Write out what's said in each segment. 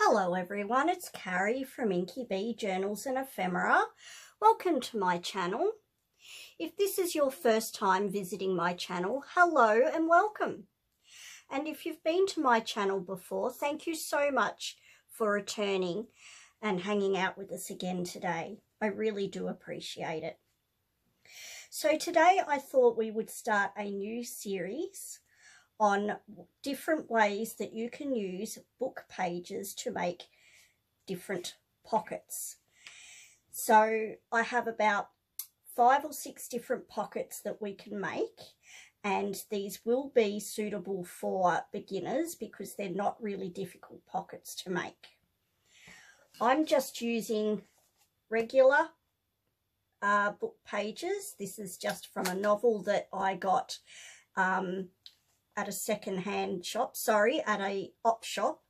Hello everyone, it's Carrie from Inky Bee Journals and Ephemera. Welcome to my channel. If this is your first time visiting my channel, hello and welcome. And if you've been to my channel before, thank you so much for returning and hanging out with us again today. I really do appreciate it. So today I thought we would start a new series on different ways that you can use book pages to make different pockets. So I have about 5 or 6 different pockets that we can make, and these will be suitable for beginners because they're not really difficult pockets to make. I'm just using regular book pages. This is just from a novel that I got at a second-hand shop, at a op shop,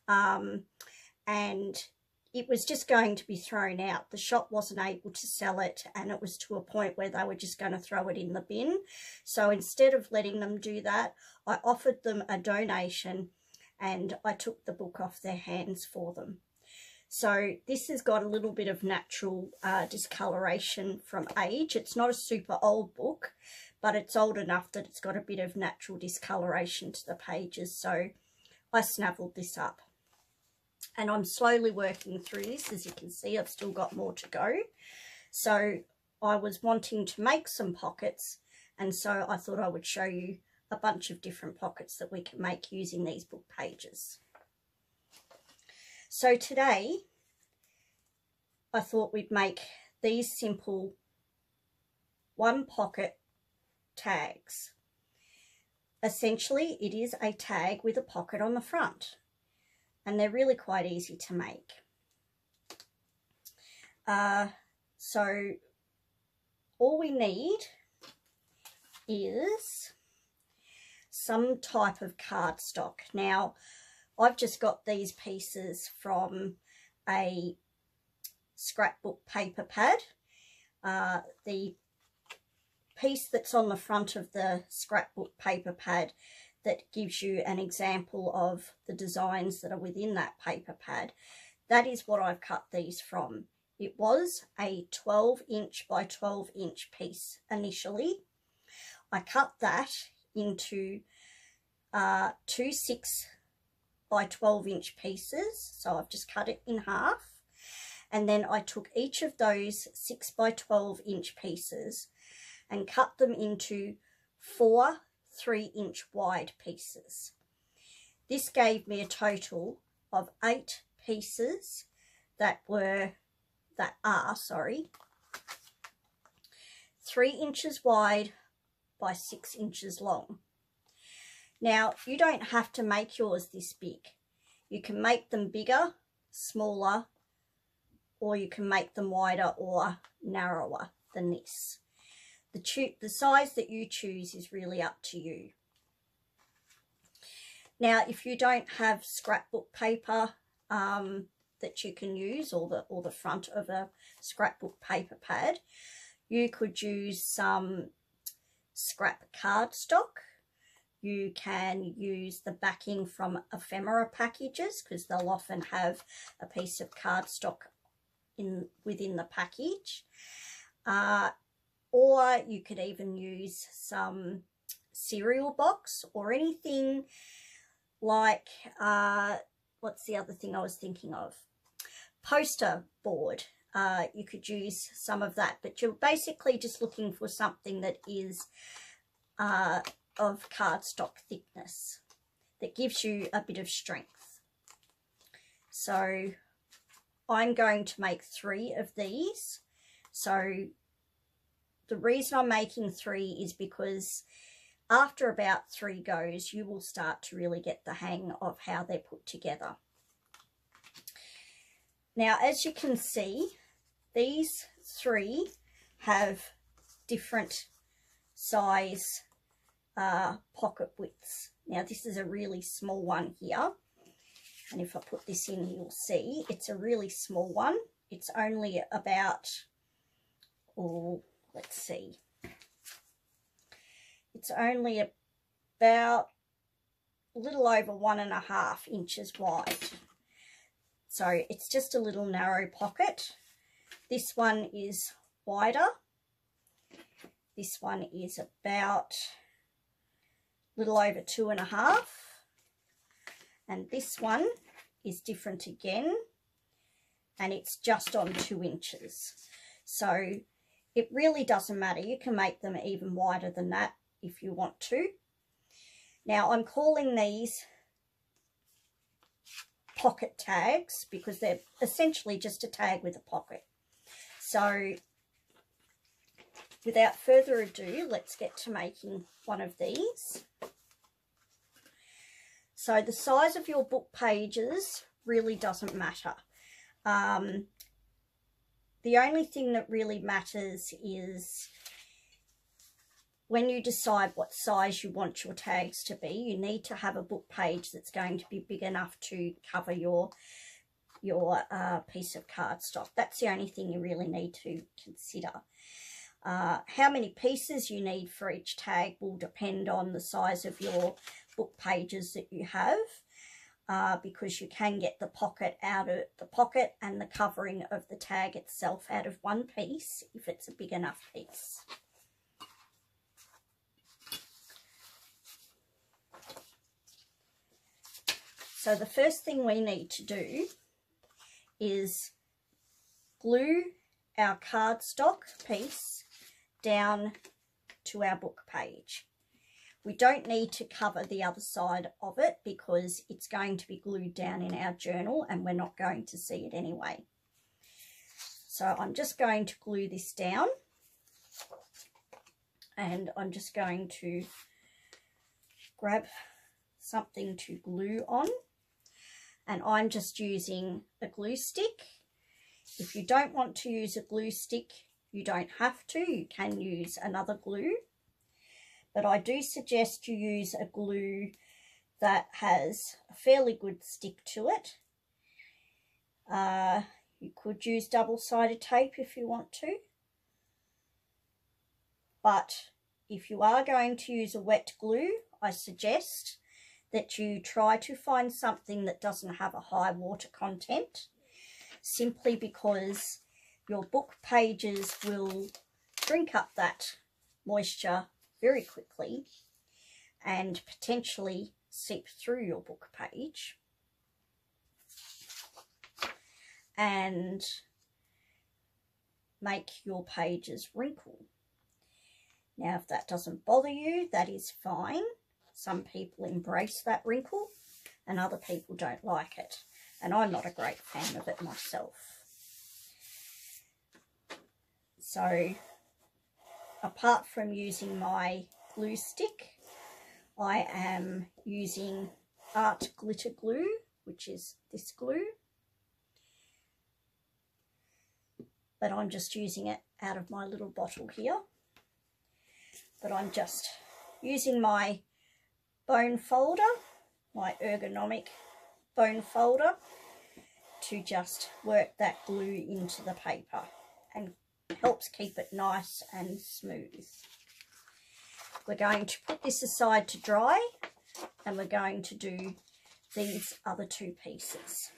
and it was just going to be thrown out. The shop wasn't able to sell it, and it was to a point where they were just going to throw it in the bin. So instead of letting them do that, I offered them a donation and I took the book off their hands for them. So this has got a little bit of natural discoloration from age. It's not a super old book, but it's old enough that it's got a bit of natural discoloration to the pages. So I snaveled this up. And I'm slowly working through this. As you can see, I've still got more to go. So I was wanting to make some pockets, and so I thought I would show you a bunch of different pockets that we can make using these book pages. So today, I thought we'd make these simple one pocket tags. Essentially, it is a tag with a pocket on the front, and they're really quite easy to make. So all we need is some type of cardstock. Now, I've just got these pieces from a scrapbook paper pad. The piece that's on the front of the scrapbook paper pad that gives you an example of the designs that are within that paper pad, that is what I've cut these from. It was a 12-inch by 12-inch piece initially. I cut that into 2 6 by 12-inch pieces, so I've just cut it in half, and then I took each of those 6 by 12-inch pieces and cut them into 4 3-inch wide pieces. This gave me a total of 8 pieces that are 3 inches wide by 6 inches long. Now, you don't have to make yours this big. You can make them bigger, smaller, or you can make them wider or narrower than this. The size that you choose is really up to you. Now, if you don't have scrapbook paper that you can use, or the front of a scrapbook paper pad, you could use some scrap cardstock. You can use the backing from ephemera packages, because they'll often have a piece of cardstock within the package. Or you could even use some cereal box or anything like, what's the other thing I was thinking of? Poster board. You could use some of that, but you're basically just looking for something that is of cardstock thickness, that gives you a bit of strength. So I'm going to make 3 of these. So the reason I'm making 3 is because after about 3 goes, you will start to really get the hang of how they're put together. Now, as you can see, these 3 have different size pocket widths. Now, this is a really small one here, and if I put this in, you'll see it's a really small one. It's only about, let's see, it's only about a little over 1.5 inches wide. So it's just a little narrow pocket. This one is wider. This one is about a little over 2.5. And this one is different again, and it's just on 2 inches. So it really doesn't matter. You can make them even wider than that if you want to. Now I'm calling these pocket tags because they're essentially just a tag with a pocket. So without further ado, let's get to making one of these. So the size of your book pages really doesn't matter. The only thing that really matters is when you decide what size you want your tags to be, you need to have a book page that's going to be big enough to cover your piece of cardstock. That's the only thing you really need to consider. How many pieces you need for each tag will depend on the size of your book pages that you have, because you can get the pocket and the covering of the tag itself out of one piece if it's a big enough piece. So the first thing we need to do is glue our cardstock piece down to our book page. We don't need to cover the other side of it because it's going to be glued down in our journal and we're not going to see it anyway. So I'm just going to glue this down, and I'm just going to grab something to glue on, and I'm just using a glue stick. If you don't want to use a glue stick, you don't have to. You can use another glue. But I do suggest you use a glue that has a fairly good stick to it. You could use double-sided tape if you want to. But if you are going to use a wet glue, I suggest that you try to find something that doesn't have a high water content, simply because your book pages will drink up that moisture very quickly and potentially seep through your book page and make your pages wrinkle. Now, if that doesn't bother you, that is fine. Some people embrace that wrinkle and other people don't like it, and I'm not a great fan of it myself. So apart from using my glue stick, I am using art glitter glue, which is this glue, but I'm just using it out of my little bottle here. But I'm just using my bone folder, my ergonomic bone folder, to just work that glue into the paper, and helps keep it nice and smooth. We're going to put this aside to dry, and we're going to do these other 2 pieces.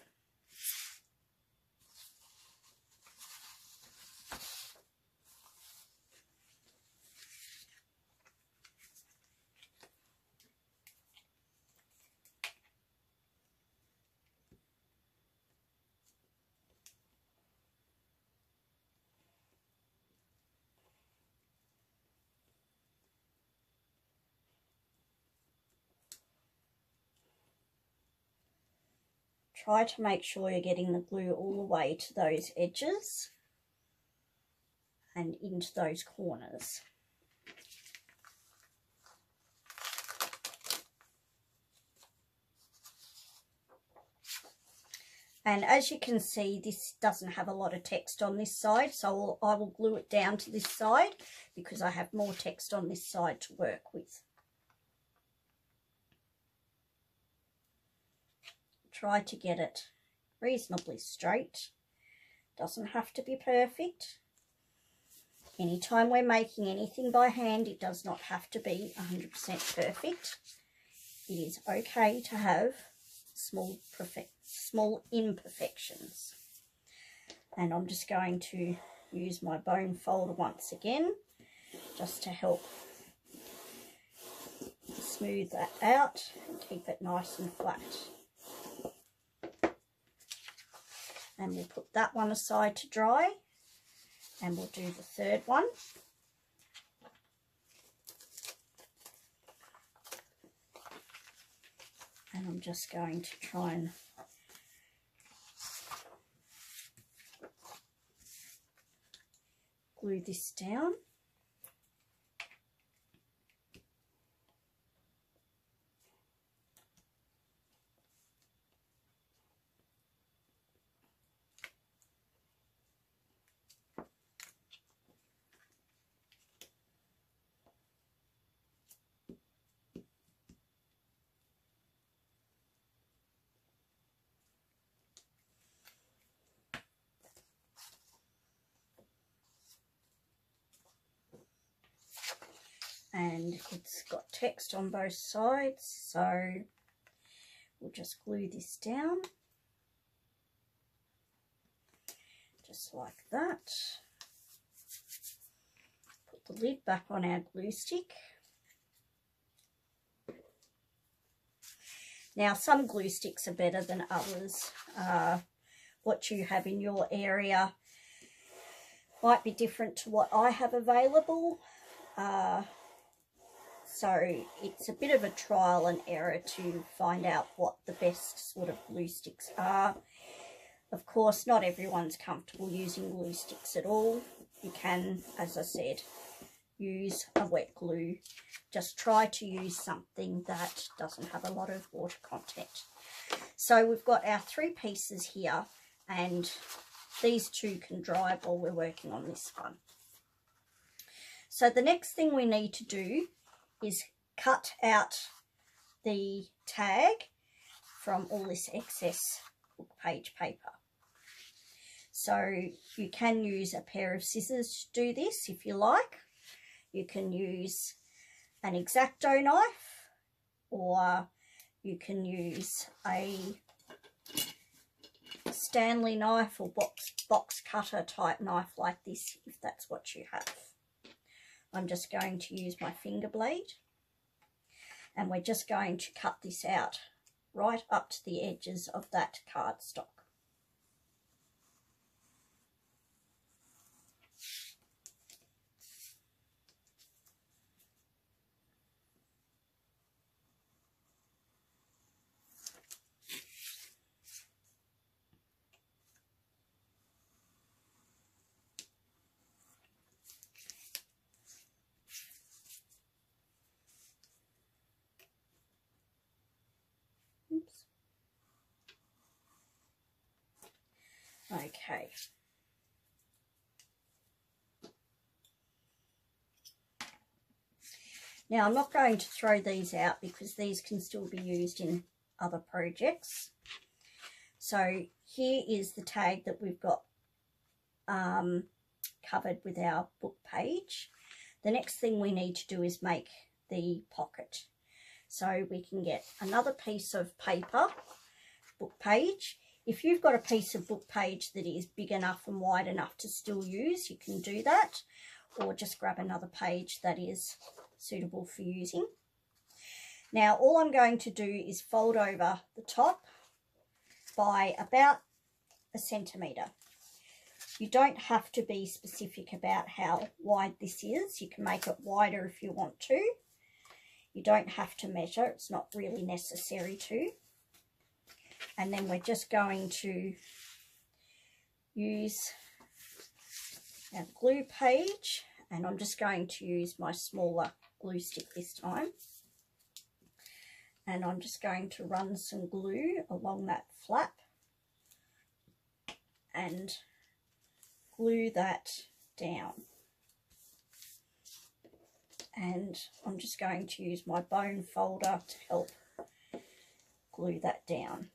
Try to make sure you're getting the glue all the way to those edges and into those corners. And as you can see, this doesn't have a lot of text on this side, so I will glue it down to this side because I have more text on this side to work with. Try to get it reasonably straight. Doesn't have to be perfect. Anytime we're making anything by hand, it does not have to be 100% perfect. It is okay to have small imperfections. And I'm just going to use my bone folder once again just to help smooth that out and keep it nice and flat. And we'll put that one aside to dry, and we'll do the third one. And I'm just going to try and glue this down. And it's got text on both sides, so we'll just glue this down just like that. Put the lid back on our glue stick. Now, some glue sticks are better than others. What you have in your area might be different to what I have available. So it's a bit of a trial and error to find out what the best sort of glue sticks are. Of course, not everyone's comfortable using glue sticks at all. You can, as I said, use a wet glue. Just try to use something that doesn't have a lot of water content. So we've got our 3 pieces here, and these 2 can dry while we're working on this one. So the next thing we need to do is cut out the tag from all this excess book page paper. So you can use a pair of scissors to do this if you like. You can use an X-Acto knife, or you can use a Stanley knife or box cutter type knife like this if that's what you have. I'm just going to use my finger blade, and we're just going to cut this out right up to the edges of that cardstock. Oops. Okay. Now I'm not going to throw these out because these can still be used in other projects. So here is the tag that we've got covered with our book page. The next thing we need to do is make the pocket. So we can get another piece of paper, book page. If you've got a piece of book page that is big enough and wide enough to still use, you can do that, or just grab another page that is suitable for using. Now all I'm going to do is fold over the top by about 1 centimetre. You don't have to be specific about how wide this is. You can make it wider if you want to. You don't have to measure, it's not really necessary to. And then we're just going to use our glue page, and I'm just going to use my smaller glue stick this time. And I'm just going to run some glue along that flap and glue that down. And I'm just going to use my bone folder to help glue that down.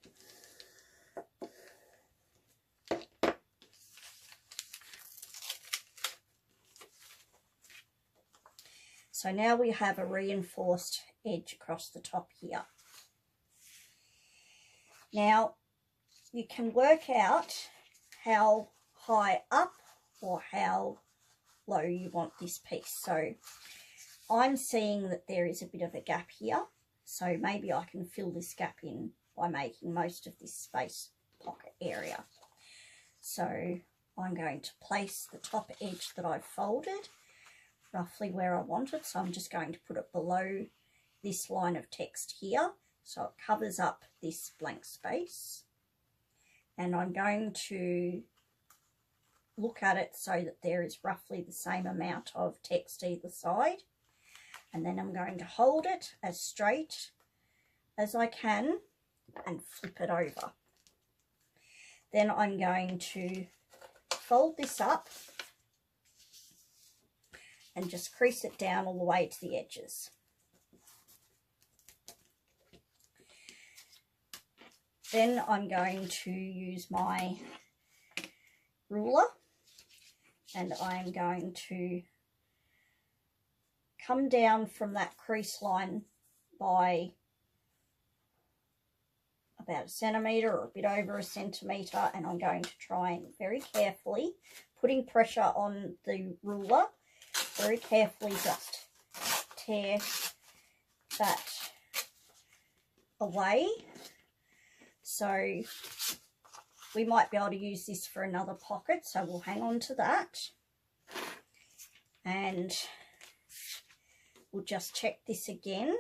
So now we have a reinforced edge across the top here. Now you can work out how high up or how low you want this piece. So I'm seeing that there is a bit of a gap here, so maybe I can fill this gap in by making most of this space pocket area. So I'm going to place the top edge that I've folded roughly where I want it. So I'm just going to put it below this line of text here, so it covers up this blank space. And I'm going to look at it so that there is roughly the same amount of text either side. And then I'm going to hold it as straight as I can and flip it over. Then I'm going to fold this up and just crease it down all the way to the edges. Then I'm going to use my ruler and I'm going to come down from that crease line by about 1 centimetre or a bit over 1 centimetre, and I'm going to try and very carefully, putting pressure on the ruler, very carefully just tear that away. So we might be able to use this for another pocket, so we'll hang on to that. And we'll just check this again.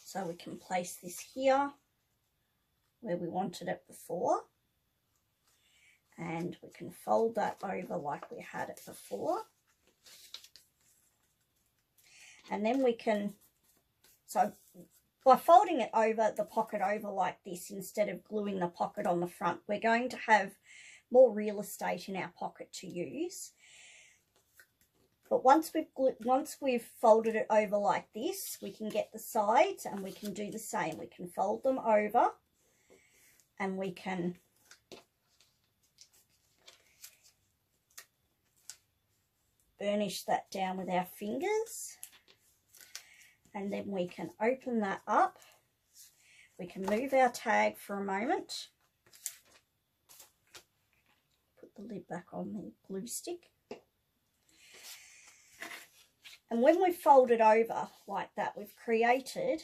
So we can place this here where we wanted it before. And we can fold that over like we had it before. And then we can, so by folding it over, the pocket over like this, instead of gluing the pocket on the front, we're going to have more real estate in our pocket to use. But once we've folded it over like this, we can get the sides and we can do the same. We can fold them over and we can burnish that down with our fingers. And then we can open that up. We can move our tag for a moment. Put the lid back on the glue stick. And when we fold it over like that, we've created,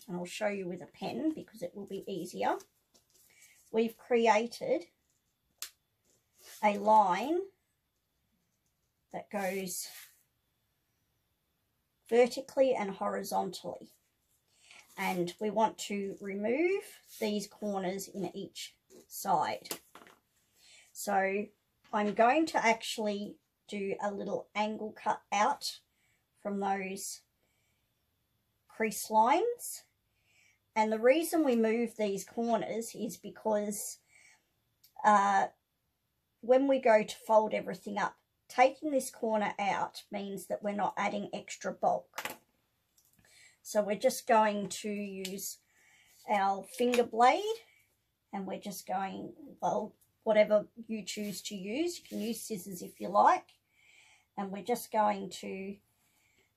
and I'll show you with a pen because it will be easier, we've created a line that goes vertically and horizontally. And we want to remove these corners in each side. So I'm going to actually do a little angle cut out from those crease lines. And the reason we move these corners is because when we go to fold everything up, taking this corner out means that we're not adding extra bulk. So we're just going to use our finger blade and we're just going, well, whatever you choose to use. You can use scissors if you like. And we're just going to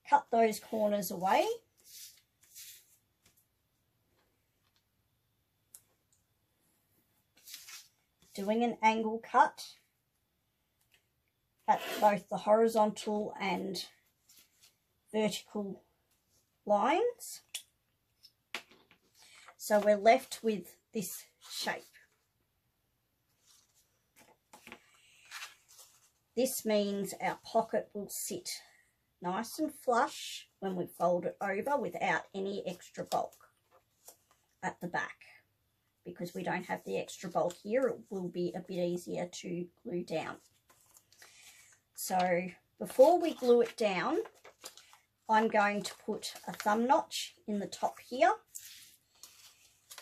cut those corners away. Doing an angle cut at both the horizontal and vertical lines. So we're left with this shape. This means our pocket will sit nice and flush when we fold it over without any extra bulk at the back. Because we don't have the extra bulk here, it will be a bit easier to glue down. So before we glue it down, I'm going to put a thumb notch in the top here.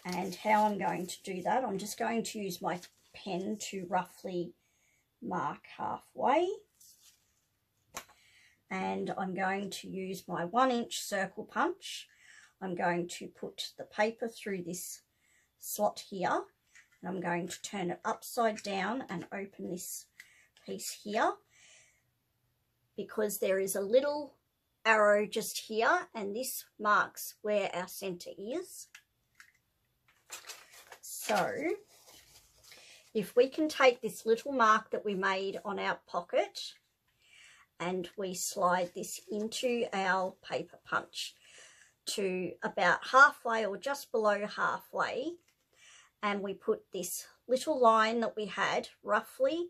And how I'm going to do that, I'm just going to use my pen to roughly mark halfway. And I'm going to use my 1-inch circle punch. I'm going to put the paper through this slot here. And I'm going to turn it upside down and open this piece here, because there is a little arrow just here and this marks where our center is. So if we can take this little mark that we made on our pocket and we slide this into our paper punch to about halfway or just below halfway, and we put this little line that we had roughly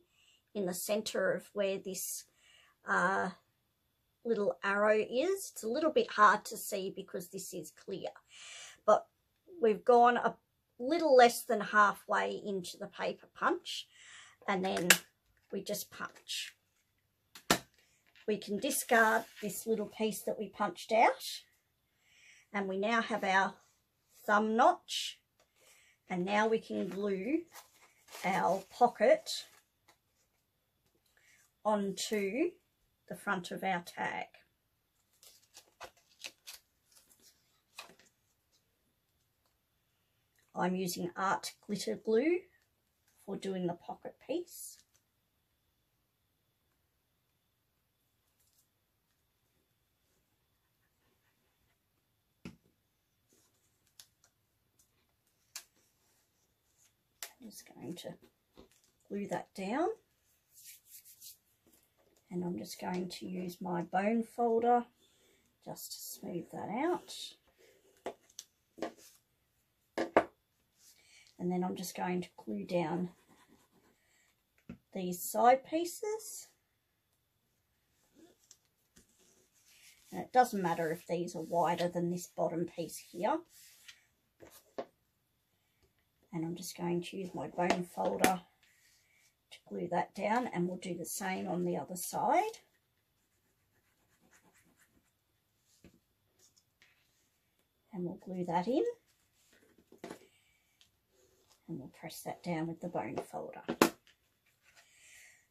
in the center of where this little arrow is. It's a little bit hard to see because this is clear, but we've gone a little less than halfway into the paper punch, and then we just punch. We can discard this little piece that we punched out, and we now have our thumb notch, and now we can glue our pocket onto the front of our tag. I'm using art glitter glue for doing the pocket piece. I'm just going to glue that down, and I'm just going to use my bone folder just to smooth that out. And then I'm just going to glue down these side pieces. And it doesn't matter if these are wider than this bottom piece here. And I'm just going to use my bone folder to glue that down, and we'll do the same on the other side. And we'll glue that in, and we'll press that down with the bone folder.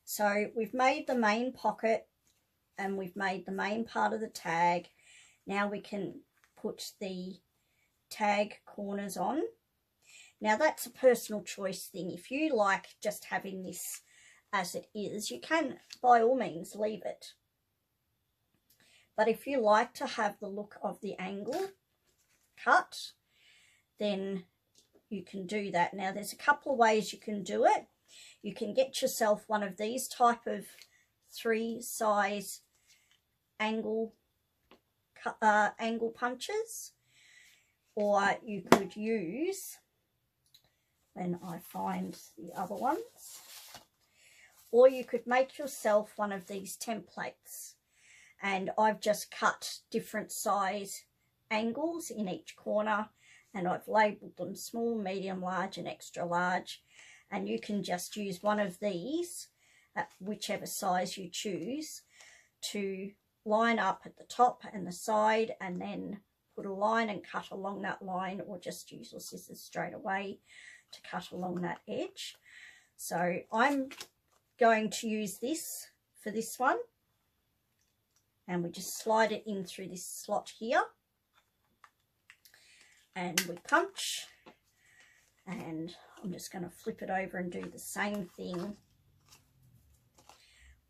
So we've made the main pocket and we've made the main part of the tag. Now we can put the tag corners on. Now that's a personal choice thing. If you like just having this as it is, you can by all means leave it. But if you like to have the look of the angle cut, then you can do that. Now there's a couple of ways you can do it. You can get yourself one of these type of 3 size angle punches, or you could use, when I find the other ones, or you could make yourself one of these templates, and I've just cut different size angles in each corner, and I've labelled them small, medium, large and extra large, and you can just use one of these at whichever size you choose to line up at the top and the side, and then put a line and cut along that line, or just use your scissors straight away to cut along that edge. So I'm going to use this for this one, and we just slide it in through this slot here, and we punch, and I'm just going to flip it over and do the same thing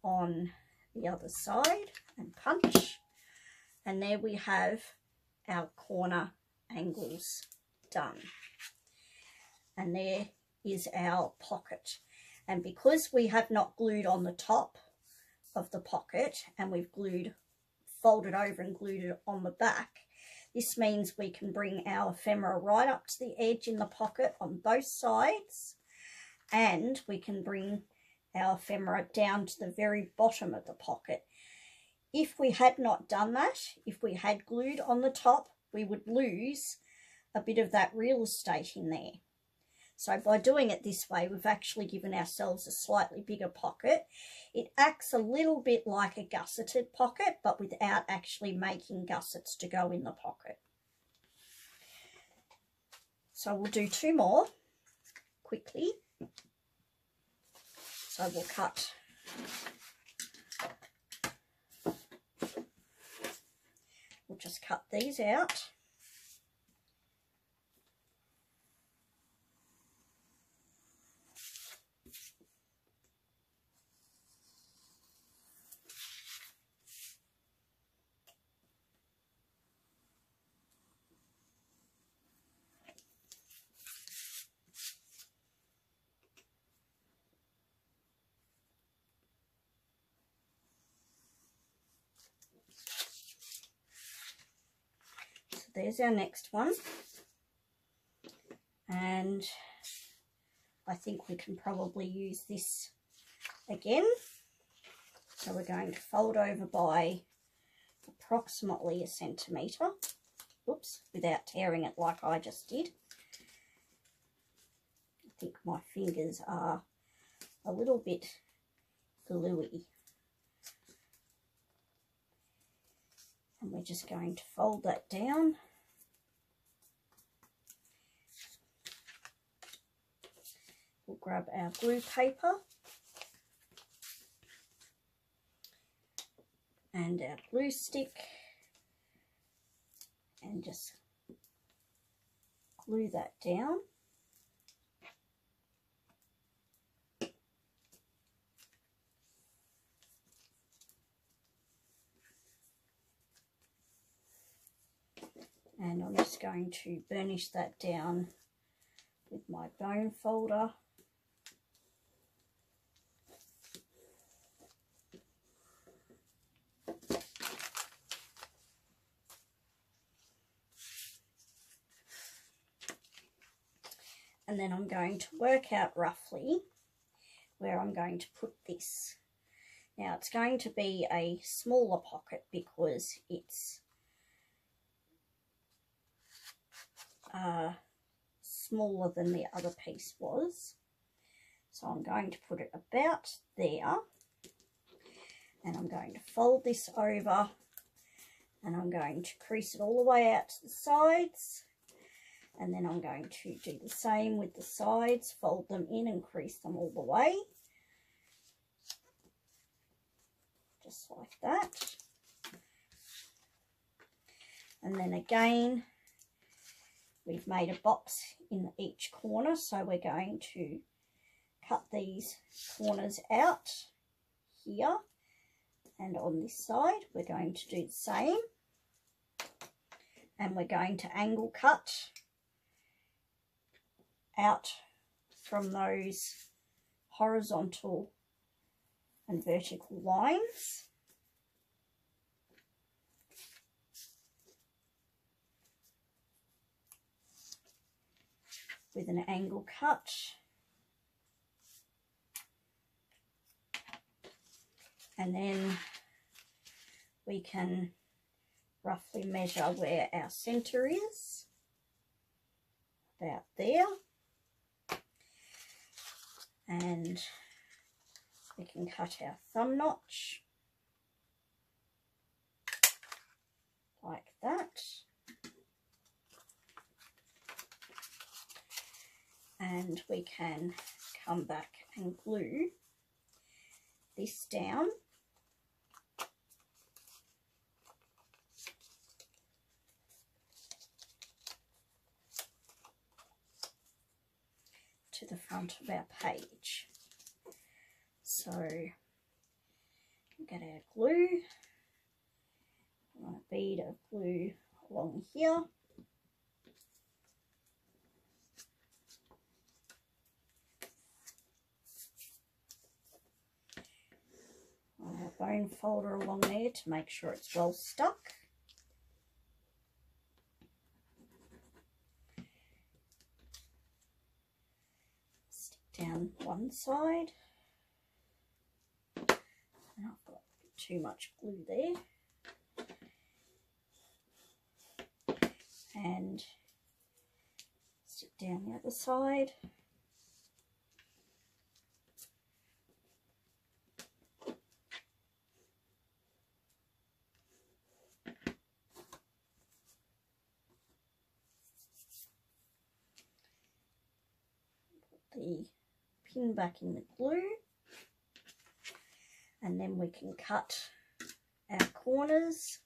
on the other side and punch, and there we have our corner angles done. And there is our pocket. And because we have not glued on the top of the pocket, and we've folded over and glued it on the back, this means we can bring our ephemera right up to the edge in the pocket on both sides, and we can bring our ephemera down to the very bottom of the pocket. If we had not done that, if we had glued on the top, we would lose a bit of that real estate in there. So by doing it this way, we've actually given ourselves a slightly bigger pocket. It acts a little bit like a gusseted pocket, but without actually making gussets to go in the pocket. So we'll do 2 more quickly. So we'll cut we'll just cut these out. there's our next one. And I think we can probably use this again. So we're going to fold over by approximately 1 centimetre. Oops, without tearing it like I just did. I think my fingers are a little bit gluey. And we're just going to fold that down. We'll grab our glue paper and our glue stick and just glue that down. And I'm just going to burnish that down with my bone folder. And then I'm going to work out roughly where I'm going to put this. Now it's going to be a smaller pocket because it's smaller than the other piece was. So I'm going to put it about there. And I'm going to fold this over and I'm going to crease it all the way out to the sides. And then I'm going to do the same with the sides, fold them in and crease them all the way. Just like that. And then again, we've made a box in each corner, so we're going to cut these corners out here. And on this side, we're going to do the same. And we're going to angle cut out from those horizontal and vertical lines. With an angle cut. And then we can roughly measure where our centre is, about there. And we can cut our thumb notch like that. And we can come back and glue this down. To the front of our page. So get our glue, a bead of glue along here. Our bone folder along there to make sure it's well stuck. Down one side, and I've got too much glue there, and stick down the other side. Put the pin back in the glue, and then we can cut our corners.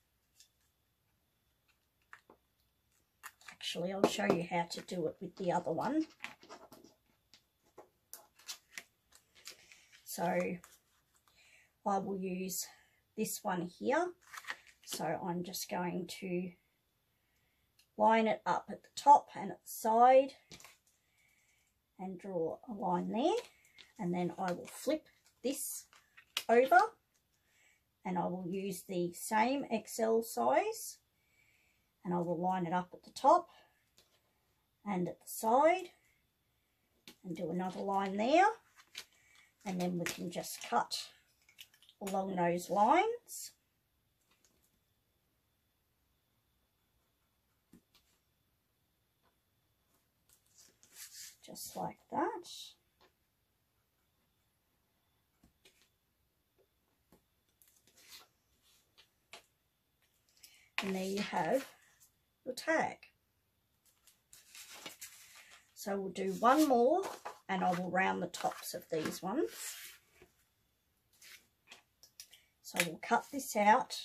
Actually, I'll show you how to do it with the other one. So I will use this one here. So I'm just going to line it up at the top and at the side and draw a line there, and then I will flip this over and I will use the same XL size and I will line it up at the top and at the side and do another line there, and then we can just cut along those lines. Just like that. And there you have your tag. So we'll do one more and I will round the tops of these ones. So we'll cut this out.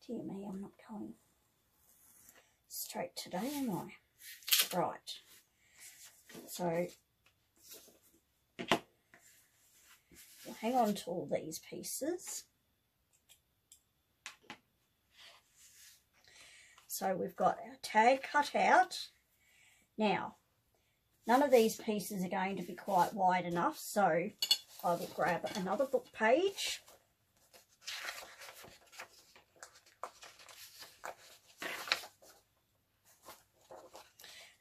Dear me, I'm not going straight today, am I? Right. So we'll hang on to all these pieces. So we've got our tag cut out. Now, none of these pieces are going to be quite wide enough, so I will grab another book page.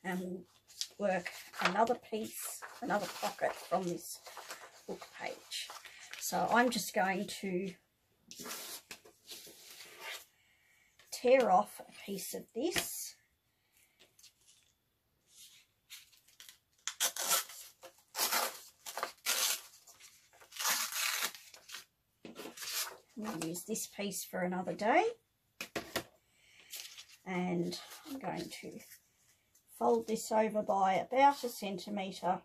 And we'll work another piece, another pocket from this book page. So I'm just going to tear off a piece of this. We'll use this piece for another day. And I'm going to fold this over by about 1 centimetre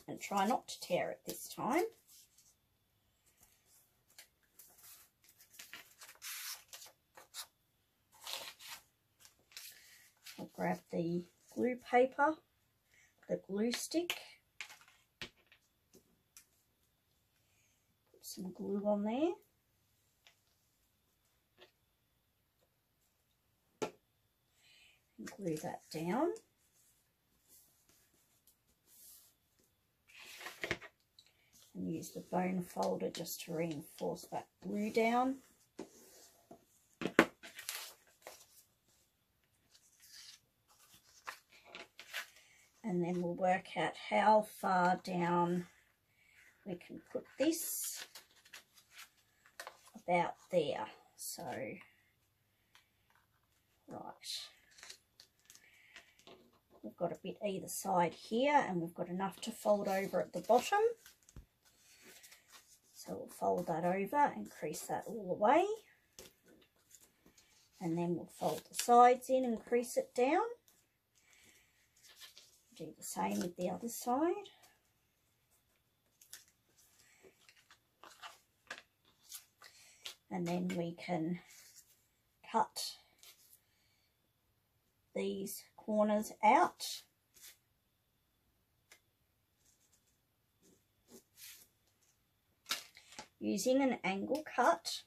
and try not to tear it this time. I'll grab the glue paper, the glue stick, put some glue on there. Glue that down. And use the bone folder just to reinforce that glue down. And then we'll work out how far down we can put this. About there. So, right. We've got a bit either side here and we've got enough to fold over at the bottom. So we'll fold that over and crease that all the way. And then we'll fold the sides in and crease it down. Do the same with the other side. And then we can cut these corners out. Using an angle cut.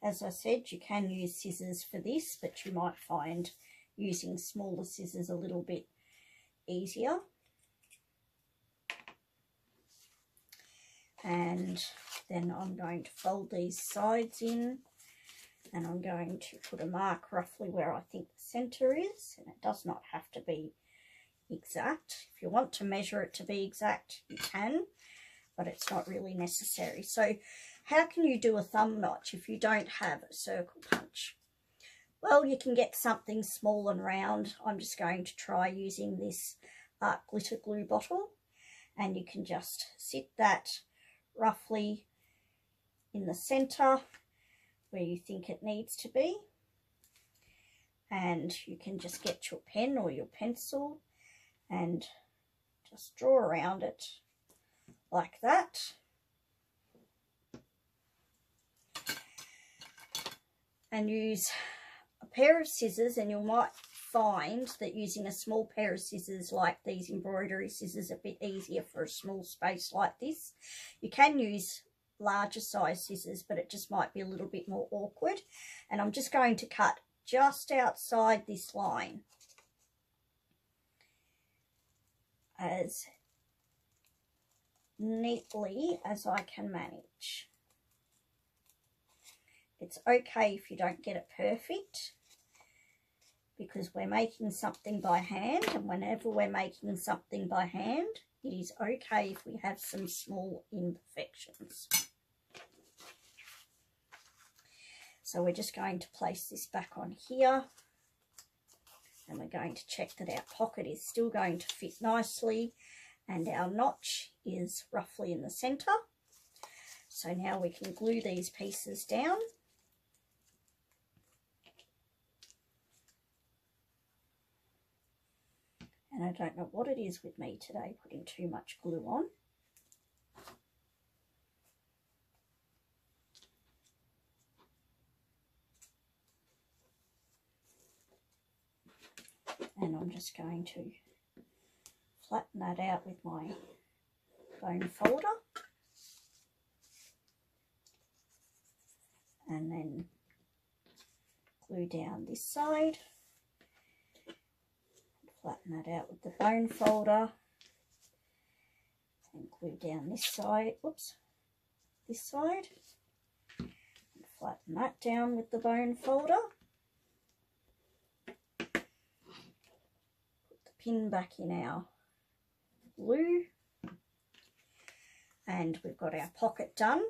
As I said, you can use scissors for this, but you might find using smaller scissors a little bit easier. And then I'm going to fold these sides in and I'm going to put a mark roughly where I think the centre is, and it does not have to be exact. If you want to measure it to be exact, you can, but it's not really necessary. So how can you do a thumb notch if you don't have a circle punch? Well, you can get something small and round. I'm just going to try using this glitter glue bottle, and you can just sit that roughly in the centre where you think it needs to be, and you can just get your pen or your pencil and just draw around it like that. And use a pair of scissors, and you might find that using a small pair of scissors like these embroidery scissors a bit easier for a small space like this. You can use larger size scissors, but it just might be a little bit more awkward. And I'm just going to cut just outside this line as neatly as I can manage. It's okay if you don't get it perfect, because we're making something by hand, and whenever we're making something by hand, it is okay if we have some small imperfections. So we're just going to place this back on here, and we're going to check that our pocket is still going to fit nicely and our notch is roughly in the centre. So now we can glue these pieces down. And I don't know what it is with me today, putting too much glue on. And I'm just going to flatten that out with my bone folder. And then glue down this side. Flatten that out with the bone folder. And glue down this side. Oops. This side. And flatten that down with the bone folder. Pin back in our glue, and we've got our pocket done.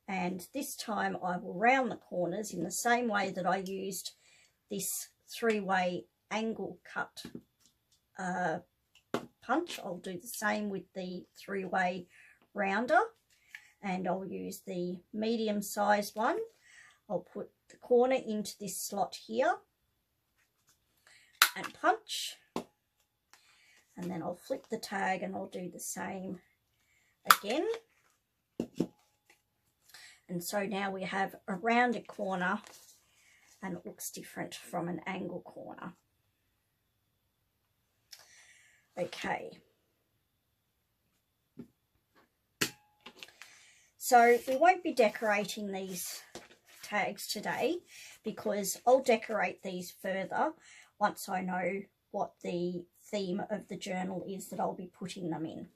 And this time I will round the corners in the same way that I used this three-way angle cut punch. I'll do the same with the three-way rounder, and I'll use the medium-sized one. I'll put the corner into this slot here and punch. And then I'll flip the tag and I'll do the same again. And so now we have a rounded corner and it looks different from an angle corner. Okay. So we won't be decorating these tags today, because I'll decorate these further once I know what the theme of the journal is that I'll be putting them in.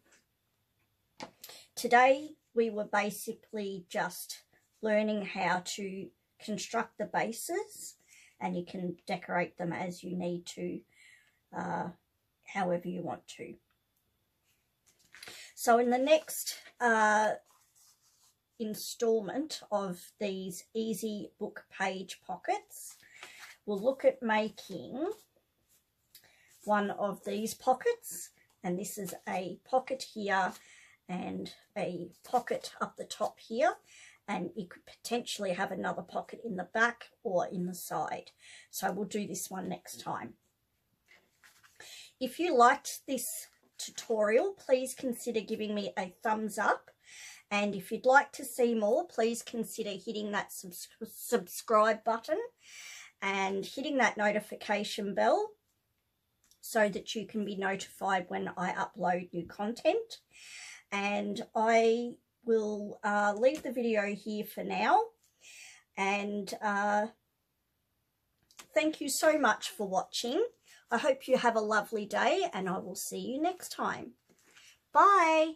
Today we were basically just learning how to construct the bases, and you can decorate them as you need to, however you want to. So in the next installment of these easy book page pockets, we'll look at making one of these pockets, and this is a pocket here and a pocket up the top here, and you could potentially have another pocket in the back or in the side. So we'll do this one next time. If you liked this tutorial, please consider giving me a thumbs up, and if you'd like to see more, please consider hitting that subscribe button and hitting that notification bell, so that you can be notified when I upload new content. And I will leave the video here for now. And thank you so much for watching. I hope you have a lovely day, and I will see you next time. Bye.